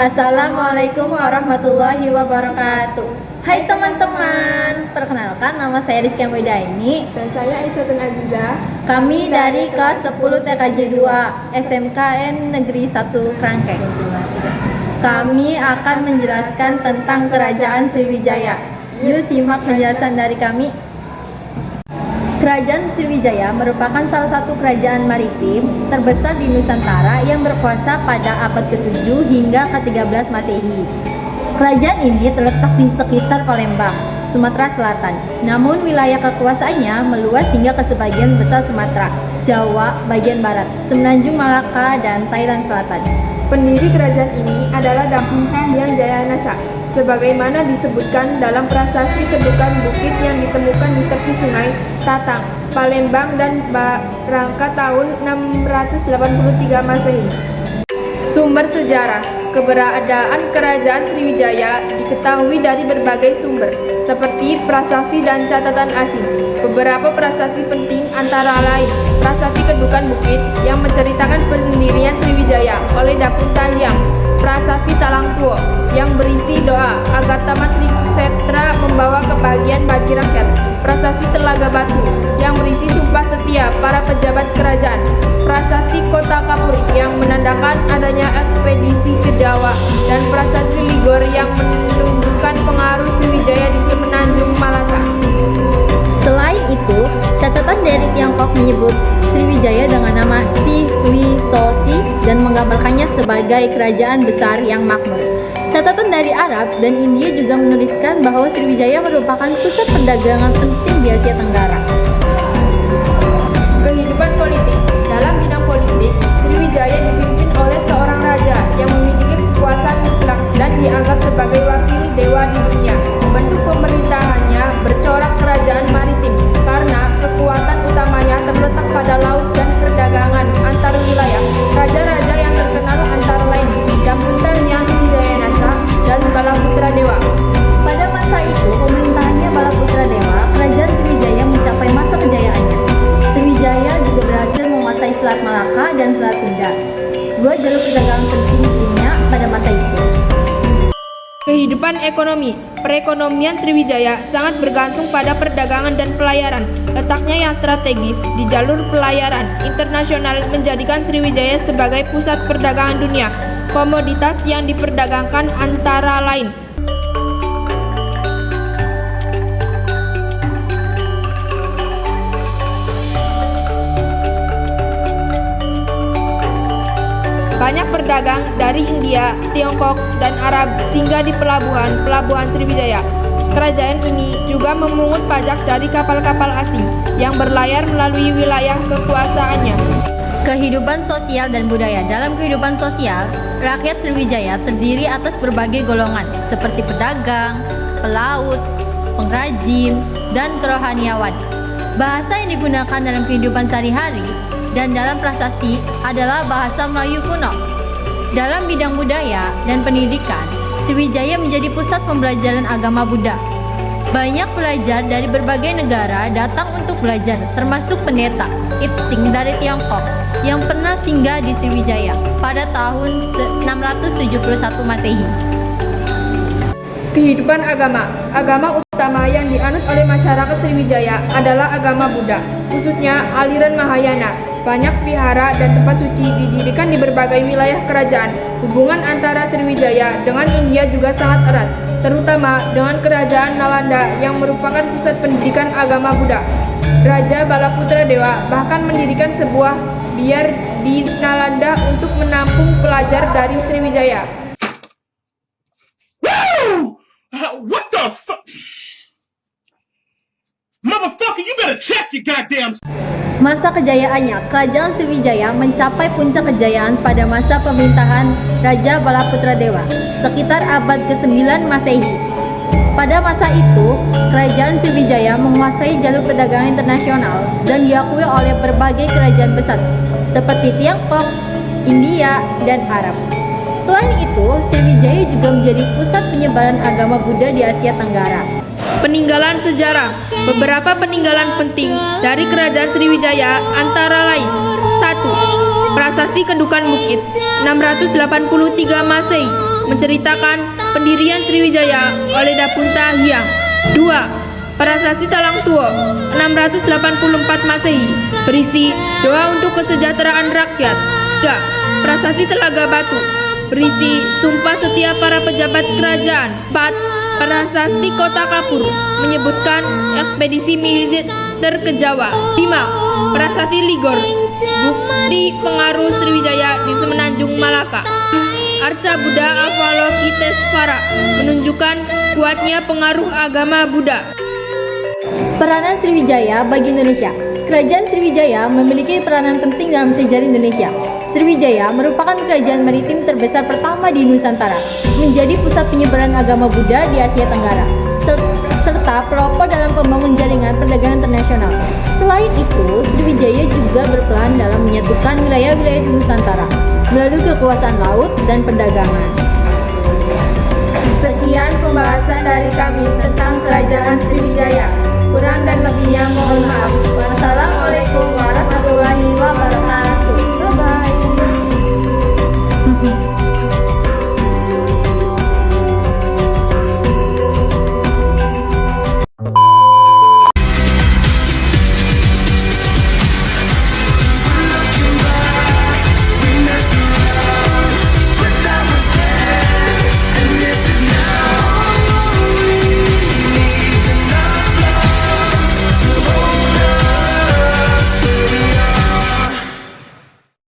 Assalamualaikum warahmatullahi wabarakatuh. Hai teman-teman, perkenalkan nama saya Rizky Muidaini Dan saya Aisyatun Aziza. Kami dari kelas 10 TKJ 2 SMKN Negeri 1 Krangkeng. Kami akan menjelaskan tentang Kerajaan Sriwijaya. Yuk simak penjelasan dari kami. Kerajaan Sriwijaya merupakan salah satu kerajaan maritim terbesar di Nusantara yang berkuasa pada abad ke-7 hingga ke-13 Masehi. Kerajaan ini terletak di sekitar Palembang, Sumatera Selatan. Namun wilayah kekuasaannya meluas hingga ke sebagian besar Sumatera, Jawa bagian barat, Semenanjung Malaka, dan Thailand Selatan. Pendiri kerajaan ini adalah Dampinta Hyang Jayanasa, sebagaimana disebutkan dalam prasasti kedukan bukit yang ditemukan di tepi sungai Tatang, Palembang dan Rangka tahun 683 Masehi. Sumber sejarah. Keberadaan kerajaan Sriwijaya diketahui dari berbagai sumber, seperti prasasti dan catatan asing. Beberapa prasasti penting antara lain prasasti kedukan bukit yang menceritakan pendirian Sriwijaya oleh Dampinta Hyang, prasasti Talangkuo yang berisi doa agar tamat Sri Setra membawa kebahagiaan bagi rakyat, prasasti Telaga Batu yang berisi sumpah setia para pejabat kerajaan, prasasti Kota Kapuri yang menandakan adanya ekspedisi ke Jawa, dan prasasti Ligor yang menunjukkan pengaruh Sriwijaya di Semenanjung Malaka. Selain itu, catatan dari Tiongkok menyebut Sriwijaya dengan nama Si dan menggambarkannya sebagai kerajaan besar yang makmur. Catatan dari Arab dan India juga menuliskan bahwa Sriwijaya merupakan pusat perdagangan penting di Asia Tenggara. Kehidupan politik. Dalam bidang politik, Sriwijaya dipimpin oleh seorang raja yang memiliki kekuasaan mutlak dan dianggap sebagai wakil dewa di dunia. Bentuk pemerintahannya bercorak kerajaan maritim karena kekuatan utamanya terletak pada laut dan perdagangan antar wilayah. Raja-raja yang terkenal antara lain Dampinta Hyang Jayanasa dan Balaputra Dewa. Pada masa itu, pemerintahannya Balaputra Dewa, kerajaan Sriwijaya mencapai masa kejayaannya. Sriwijaya juga berhasil menguasai Selat Malaka dan Selat Sunda, dua jalur perdagangan penting di dunia pada masa itu. Kehidupan ekonomi. Perekonomian Sriwijaya sangat bergantung pada perdagangan dan pelayaran. Letaknya yang strategis di jalur pelayaran internasional menjadikan Sriwijaya sebagai pusat perdagangan dunia. Komoditas yang diperdagangkan antara lain banyak berdagang dari India, Tiongkok, dan Arab singgah di pelabuhan Sriwijaya. Kerajaan ini juga memungut pajak dari kapal-kapal asing yang berlayar melalui wilayah kekuasaannya. Kehidupan sosial dan budaya. Dalam kehidupan sosial, rakyat Sriwijaya terdiri atas berbagai golongan seperti pedagang, pelaut, pengrajin, dan kerohaniawan. Bahasa yang digunakan dalam kehidupan sehari-hari dan dalam prasasti adalah bahasa Melayu kuno. Dalam bidang budaya dan pendidikan, Sriwijaya menjadi pusat pembelajaran agama Buddha. Banyak pelajar dari berbagai negara datang untuk belajar, termasuk pendeta Itsing dari Tiongkok yang pernah singgah di Sriwijaya pada tahun 671 Masehi. Kehidupan agama. Agama utama yang dianut oleh masyarakat Sriwijaya adalah agama Buddha, khususnya aliran Mahayana. Banyak vihara dan tempat suci didirikan di berbagai wilayah kerajaan. Hubungan antara Sriwijaya dengan India juga sangat erat, terutama dengan kerajaan Nalanda yang merupakan pusat pendidikan agama Buddha. Raja Balaputra Dewa bahkan mendirikan sebuah biar di Nalanda untuk menampung pelajar dari Sriwijaya. What the fuck? Motherfucker, you better check your goddamn. Masa kejayaannya, kerajaan Sriwijaya mencapai puncak kejayaan pada masa pemerintahan Raja Balaputra Dewa, sekitar abad ke-9 Masehi. Pada masa itu, kerajaan Sriwijaya menguasai jalur perdagangan internasional dan diakui oleh berbagai kerajaan besar, seperti Tiongkok, India, dan Arab. Selain itu, Sriwijaya juga menjadi pusat penyebaran agama Buddha di Asia Tenggara. Peninggalan sejarah. Beberapa peninggalan penting dari kerajaan Sriwijaya antara lain: 1. Prasasti Kedukan Bukit 683 Masehi. menceritakan pendirian Sriwijaya oleh Dapunta Hyang. 2. Prasasti Talang Tuo 684 Masehi berisi doa untuk kesejahteraan rakyat. 3. Prasasti Telaga Batu berisi sumpah setia para pejabat kerajaan. 4. Prasasti Kota Kapur menyebutkan ekspedisi militer ke Jawa. 5. Prasasti Ligor bukti pengaruh Sriwijaya di Semenanjung Malaka. Arca Buddha Avalokitesvara menunjukkan kuatnya pengaruh agama Buddha. Peranan Sriwijaya bagi Indonesia. Kerajaan Sriwijaya memiliki peranan penting dalam sejarah Indonesia. Sriwijaya merupakan kerajaan maritim terbesar pertama di Nusantara, menjadi pusat penyebaran agama Buddha di Asia Tenggara, serta pelopor dalam pembangunan jaringan perdagangan internasional. Selain itu, Sriwijaya juga berperan dalam menyatukan wilayah-wilayah di Nusantara melalui kekuasaan laut dan perdagangan. Sekian pembahasan dari kami tentang Kerajaan Sriwijaya. Kurang dan lebihnya mohon maaf. Wassalamualaikum